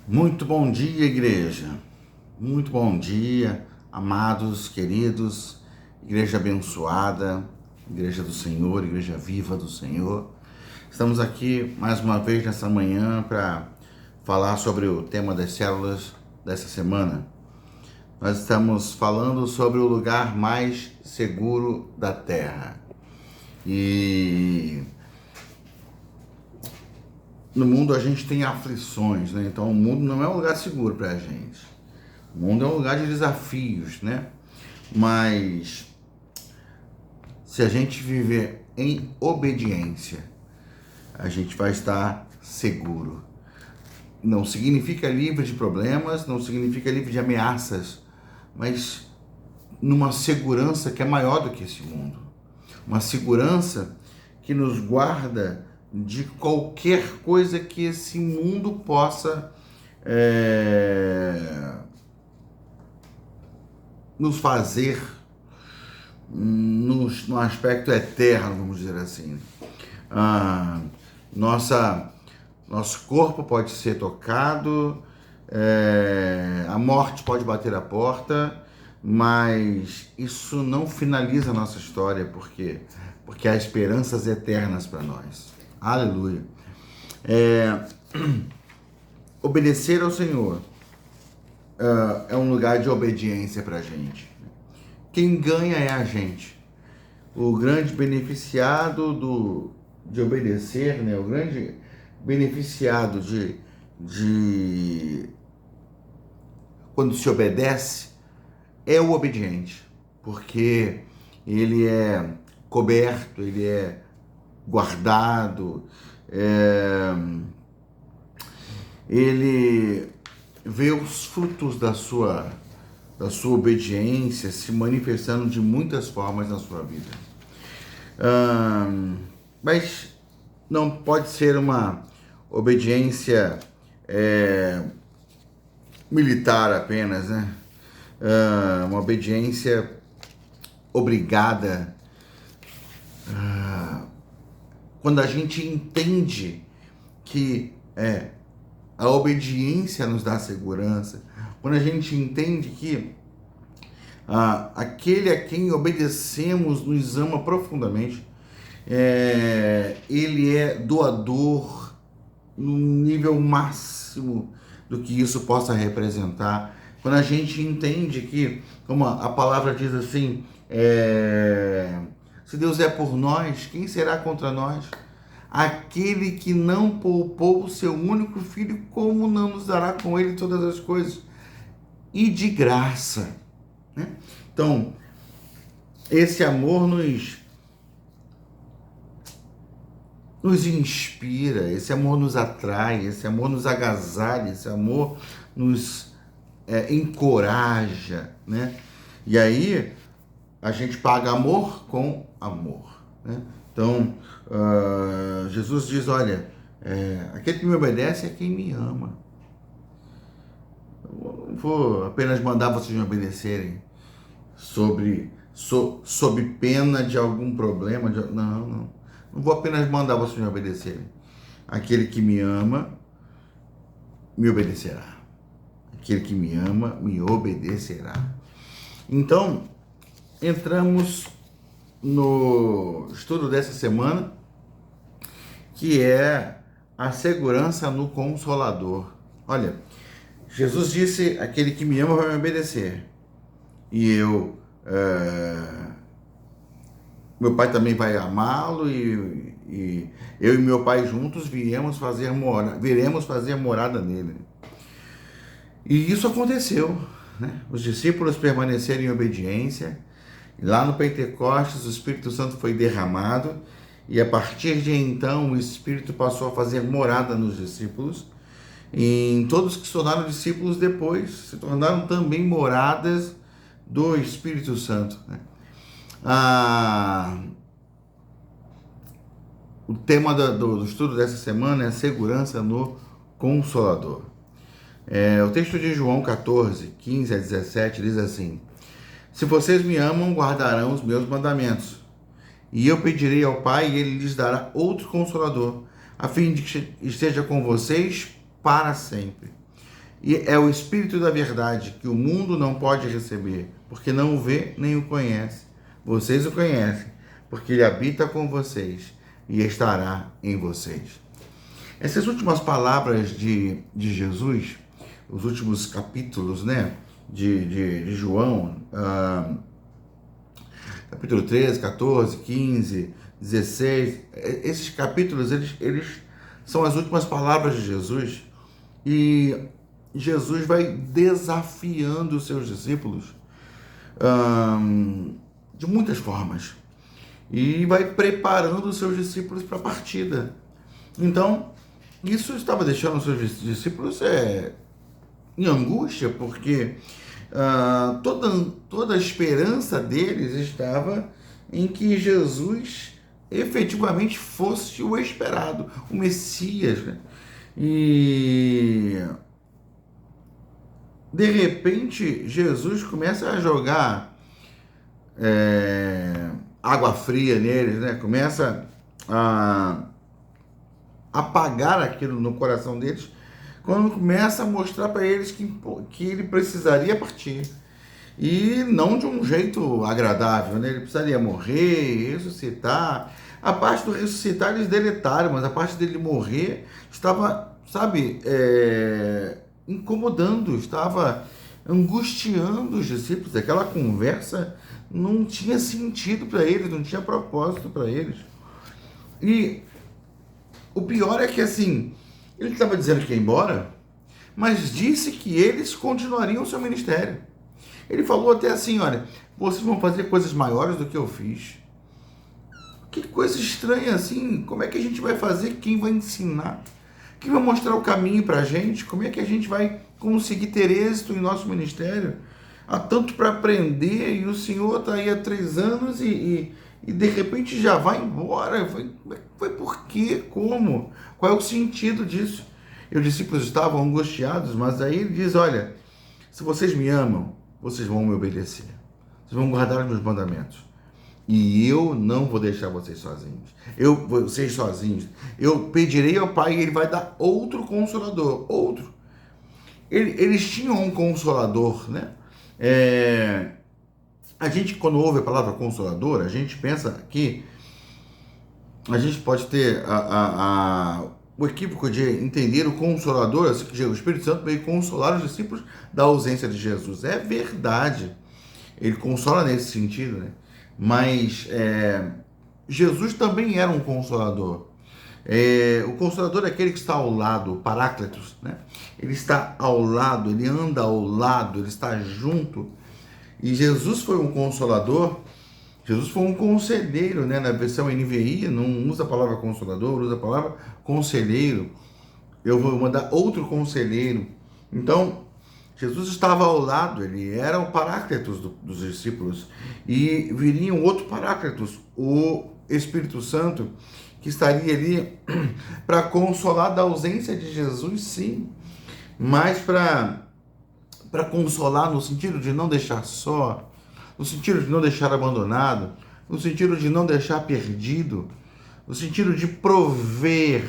Muito bom dia, igreja. Muito bom dia, amados, queridos, igreja abençoada, igreja do Senhor, igreja viva do Senhor. Estamos aqui mais uma vez nessa manhã para falar sobre o tema das células dessa semana. Nós estamos falando sobre o lugar mais seguro da terra. E no mundo a gente tem aflições, né? Então o mundo não é um lugar seguro para a gente. O mundo é um lugar de desafios, né? Mas se a gente viver em obediência, a gente vai estar seguro. Não significa livre de problemas, não significa livre de ameaças, mas numa segurança que é maior do que esse mundo. Uma segurança que nos guarda de qualquer coisa que esse mundo possa nos fazer no aspecto eterno, vamos dizer assim. Ah, nosso corpo pode ser tocado, a morte pode bater a porta, mas isso não finaliza a nossa história, porque há esperanças eternas para nós. Aleluia. Obedecer ao Senhor é um lugar de obediência para a gente. Quem ganha é a gente. O grande beneficiado de obedecer, né? O grande beneficiado de quando se obedece é o obediente, porque ele é coberto, ele é guardado, ele vê os frutos da sua obediência se manifestando de muitas formas na sua vida. Mas não pode ser uma obediência militar apenas, né? Uma obediência obrigada. Quando a gente entende que a obediência nos dá segurança, quando a gente entende que aquele a quem obedecemos nos ama profundamente, ele é doador no nível máximo do que isso possa representar. Quando a gente entende que, como a palavra diz assim, se Deus é por nós, quem será contra nós? Aquele que não poupou o seu único filho, como não nos dará com ele todas as coisas? E de graça, né? Então, esse amor nos inspira, esse amor nos atrai, esse amor nos agasalha, esse amor nos encoraja, né? E aí a gente paga amor com amor, né? Então, Jesus diz, olha, aquele que me obedece é quem me ama. Eu não vou apenas mandar vocês me obedecerem sob pena de algum problema. Não vou apenas mandar vocês me obedecerem. Aquele que me ama, me obedecerá. Aquele que me ama, me obedecerá. Então, entramos no estudo dessa semana, que é a segurança no Consolador. Olha, Jesus disse, aquele que me ama vai me obedecer. E meu Pai também vai amá-lo, e eu e meu Pai juntos viremos fazer morada nele. E isso aconteceu, né? Os discípulos permaneceram em obediência. Lá no Pentecostes, o Espírito Santo foi derramado, e a partir de então o Espírito passou a fazer morada nos discípulos. E em todos que se tornaram discípulos depois, se tornaram também moradas do Espírito Santo, né? O tema do estudo dessa semana é a segurança no Consolador. O texto de João 14, 15 a 17 diz assim: se vocês me amam, guardarão os meus mandamentos. E eu pedirei ao Pai, e ele lhes dará outro Consolador, a fim de que esteja com vocês para sempre. E é o Espírito da verdade que o mundo não pode receber, porque não o vê nem o conhece. Vocês o conhecem, porque ele habita com vocês e estará em vocês. Essas últimas palavras de Jesus, os últimos capítulos, né, de João, capítulo 13, 14, 15, 16, esses capítulos, eles são as últimas palavras de Jesus, e Jesus vai desafiando os seus discípulos de muitas formas, e vai preparando os seus discípulos para a partida. Então, isso estava deixando os seus discípulos em angústia, porque toda a esperança deles estava em que Jesus efetivamente fosse o esperado, o Messias, né? E de repente Jesus começa a jogar água fria neles, né? Começa a apagar aquilo no coração deles, quando começa a mostrar para eles que ele precisaria partir. E não de um jeito agradável, né? Ele precisaria morrer, ressuscitar. A parte do ressuscitar eles deletaram, mas a parte dele morrer estava, sabe, incomodando, estava angustiando os discípulos. Aquela conversa não tinha sentido para eles, não tinha propósito para eles. E o pior é que, assim, ele estava dizendo que ia embora, mas disse que eles continuariam o seu ministério. Ele falou até assim, olha, vocês vão fazer coisas maiores do que eu fiz. Que coisa estranha assim, como é que a gente vai fazer? Quem vai ensinar? Quem vai mostrar o caminho para a gente? Como é que a gente vai conseguir ter êxito em nosso ministério? Há tanto para aprender e o Senhor está aí há 3 anos e de repente já vai embora. Foi por quê? Como? Qual é o sentido disso? E os discípulos estavam angustiados, mas aí ele diz, olha, se vocês me amam, vocês vão me obedecer. Vocês vão guardar os meus mandamentos. E eu não vou deixar vocês sozinhos. Vocês sozinhos. Eu pedirei ao Pai e Ele vai dar outro Consolador. Outro. Eles tinham um Consolador, né? A gente, quando ouve a palavra Consolador, a gente pensa que a gente pode ter o equívoco de entender o Consolador, assim que o Espírito Santo veio consolar os discípulos da ausência de Jesus. É verdade. Ele consola nesse sentido, né? Mas Jesus também era um Consolador. O Consolador é aquele que está ao lado, o Paráclitos, né? Ele está ao lado, ele anda ao lado, ele está junto. E Jesus foi um Consolador, Jesus foi um conselheiro, né? Na versão NVI não usa a palavra Consolador, usa a palavra Conselheiro. Eu vou mandar outro Conselheiro. Então, Jesus estava ao lado, ele era o Paráclitos dos discípulos, e viria um outro Paráclitos, o Espírito Santo, que estaria ali para consolar da ausência de Jesus, sim, mas para consolar no sentido de não deixar só, no sentido de não deixar abandonado, no sentido de não deixar perdido, no sentido de prover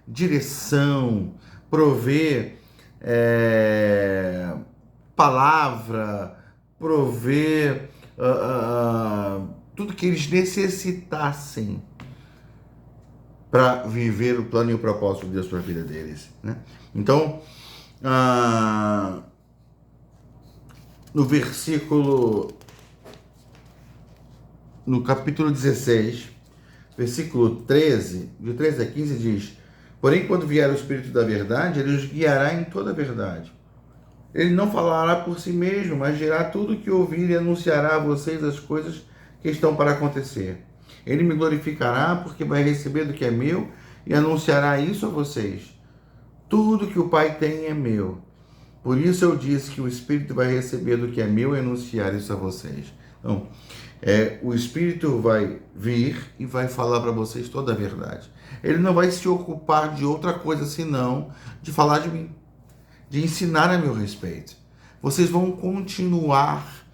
direção, prover palavra, prover tudo que eles necessitassem para viver o plano e o propósito de Deus para a vida deles, né? Então, no capítulo 16, versículo 13, de 13 a 15 diz: porém, quando vier o Espírito da verdade, ele os guiará em toda a verdade. Ele não falará por si mesmo, mas dirá tudo o que ouvir e anunciará a vocês as coisas que estão para acontecer. Ele me glorificará, porque vai receber do que é meu e anunciará isso a vocês. Tudo que o Pai tem é meu. Por isso eu disse que o Espírito vai receber do que é meu e anunciar isso a vocês. Então, o Espírito vai vir e vai falar para vocês toda a verdade. Ele não vai se ocupar de outra coisa senão de falar de mim, de ensinar a meu respeito. Vocês vão continuar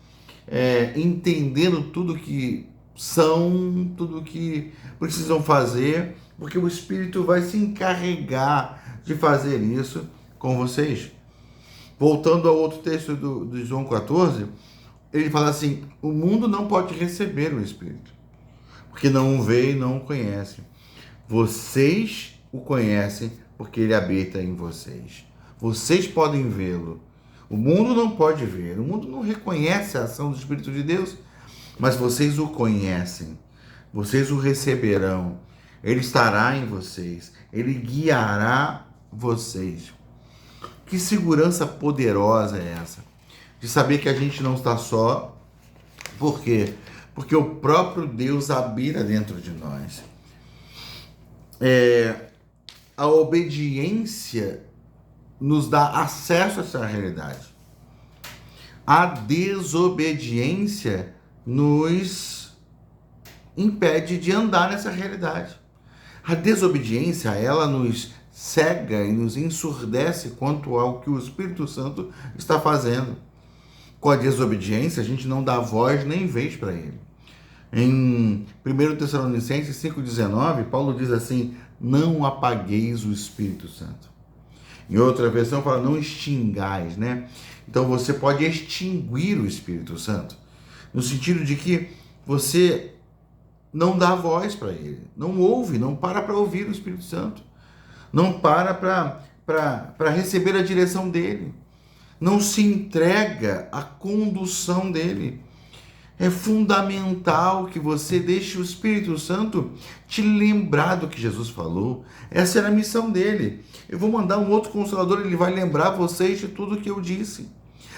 entendendo tudo que são, tudo que precisam fazer, porque o Espírito vai se encarregar de fazer isso com vocês. Voltando ao outro texto do João 14, ele fala assim: o mundo não pode receber o Espírito, porque não o vê e não o conhece. Vocês o conhecem porque ele habita em vocês. Vocês podem vê-lo. O mundo não pode ver. O mundo não reconhece a ação do Espírito de Deus, mas vocês o conhecem. Vocês o receberão. Ele estará em vocês. Ele guiará vocês. Que segurança poderosa é essa? De saber que a gente não está só. Por quê? Porque o próprio Deus habita dentro de nós. A obediência nos dá acesso a essa realidade. A desobediência nos impede de andar nessa realidade. A desobediência, ela nos cega e nos ensurdece quanto ao que o Espírito Santo está fazendo. Com a desobediência, a gente não dá voz nem vez para ele. Em 1 Tessalonicenses 5,19, Paulo diz assim: não apagueis o Espírito Santo. Em outra versão fala: não extingais, né? Então você pode extinguir o Espírito Santo, no sentido de que você não dá voz para ele, não ouve, não para ouvir o Espírito Santo, não para receber a direção dele, não se entrega à condução dele. É fundamental que você deixe o Espírito Santo te lembrar do que Jesus falou. Essa era a missão dele. Eu vou mandar um outro Consolador, ele vai lembrar vocês de tudo o que eu disse.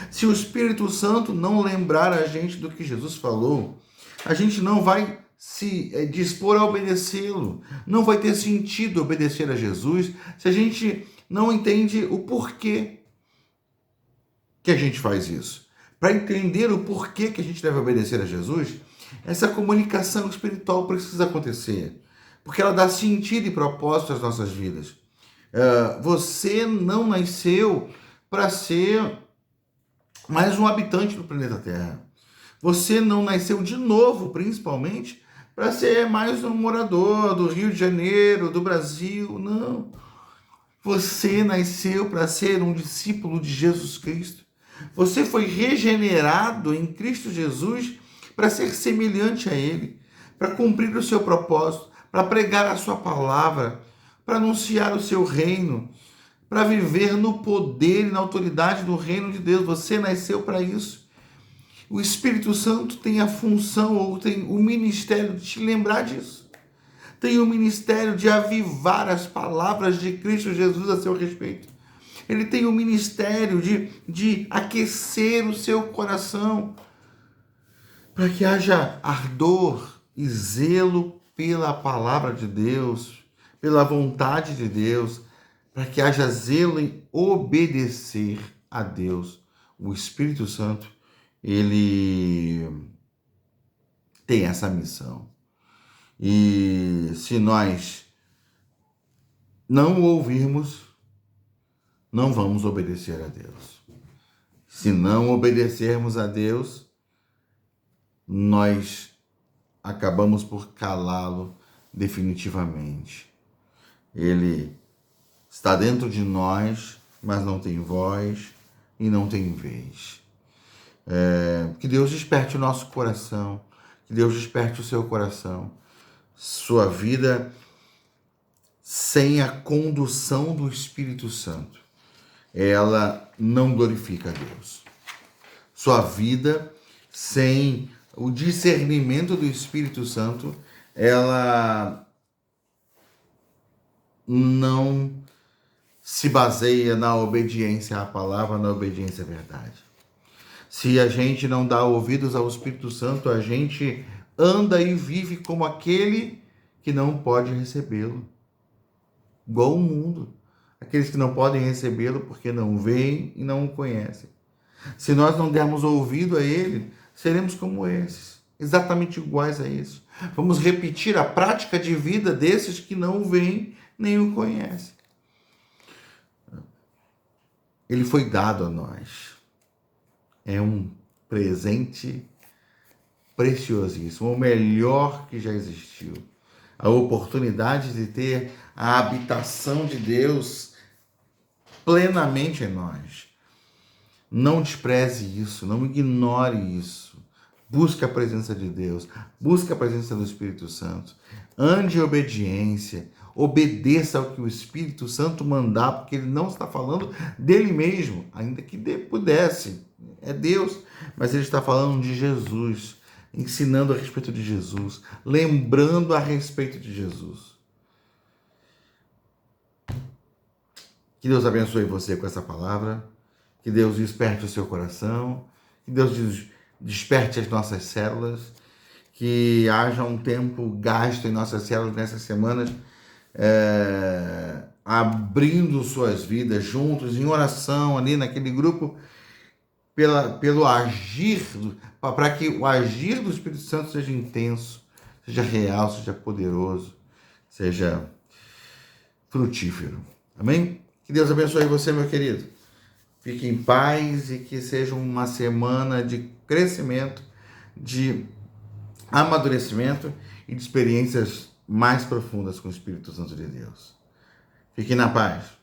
Se o Espírito Santo não lembrar a gente do que Jesus falou, a gente não vai se dispor a obedecê-lo. Não vai ter sentido obedecer a Jesus se a gente não entende o porquê que a gente faz isso. Para entender o porquê que a gente deve obedecer a Jesus, essa comunicação espiritual precisa acontecer, porque ela dá sentido e propósito às nossas vidas. Você não nasceu para ser mais um habitante do planeta Terra. Você não nasceu de novo, principalmente, para ser mais um morador do Rio de Janeiro, do Brasil. Não. Você nasceu para ser um discípulo de Jesus Cristo. Você foi regenerado em Cristo Jesus para ser semelhante a Ele, para cumprir o seu propósito, para pregar a sua palavra, para anunciar o seu reino, para viver no poder e na autoridade do reino de Deus. Você nasceu para isso. O Espírito Santo tem a função, ou tem o ministério de te lembrar disso. Tem o ministério de avivar as palavras de Cristo Jesus a seu respeito. Ele tem o ministério de aquecer o seu coração, para que haja ardor e zelo pela palavra de Deus, pela vontade de Deus, para que haja zelo em obedecer a Deus. O Espírito Santo, ele tem essa missão. E se nós não o ouvirmos, não vamos obedecer a Deus. Se não obedecermos a Deus, nós acabamos por calá-lo definitivamente. Ele está dentro de nós, mas não tem voz e não tem vez. Que Deus desperte o nosso coração, que Deus desperte o seu coração. Sua vida sem a condução do Espírito Santo, ela não glorifica a Deus. Sua vida sem o discernimento do Espírito Santo, ela não se baseia na obediência à palavra, na obediência à verdade. Se a gente não dá ouvidos ao Espírito Santo, a gente anda e vive como aquele que não pode recebê-lo. Igual o mundo. Aqueles que não podem recebê-lo porque não veem e não o conhecem. Se nós não dermos ouvido a ele, seremos como esses, exatamente iguais a isso. Vamos repetir a prática de vida desses que não o veem nem o conhecem. Ele foi dado a nós. É um presente preciosíssimo, o melhor que já existiu. A oportunidade de ter a habitação de Deus plenamente em nós. Não despreze isso, não ignore isso. Busque a presença de Deus, busque a presença do Espírito Santo. Ande em obediência, obedeça ao que o Espírito Santo mandar, porque ele não está falando dele mesmo, ainda que pudesse. É Deus, mas ele está falando de Jesus, ensinando a respeito de Jesus, lembrando a respeito de Jesus. Que Deus abençoe você com essa palavra, que Deus desperte o seu coração, que Deus desperte as nossas células, que haja um tempo gasto em nossas células nessas semanas, abrindo suas vidas juntos, em oração, ali naquele grupo, pelo agir, para que o agir do Espírito Santo seja intenso, seja real, seja poderoso, seja frutífero. Amém? Que Deus abençoe você, meu querido. Fique em paz e que seja uma semana de crescimento, de amadurecimento e de experiências mais profundas com o Espírito Santo de Deus. Fique na paz.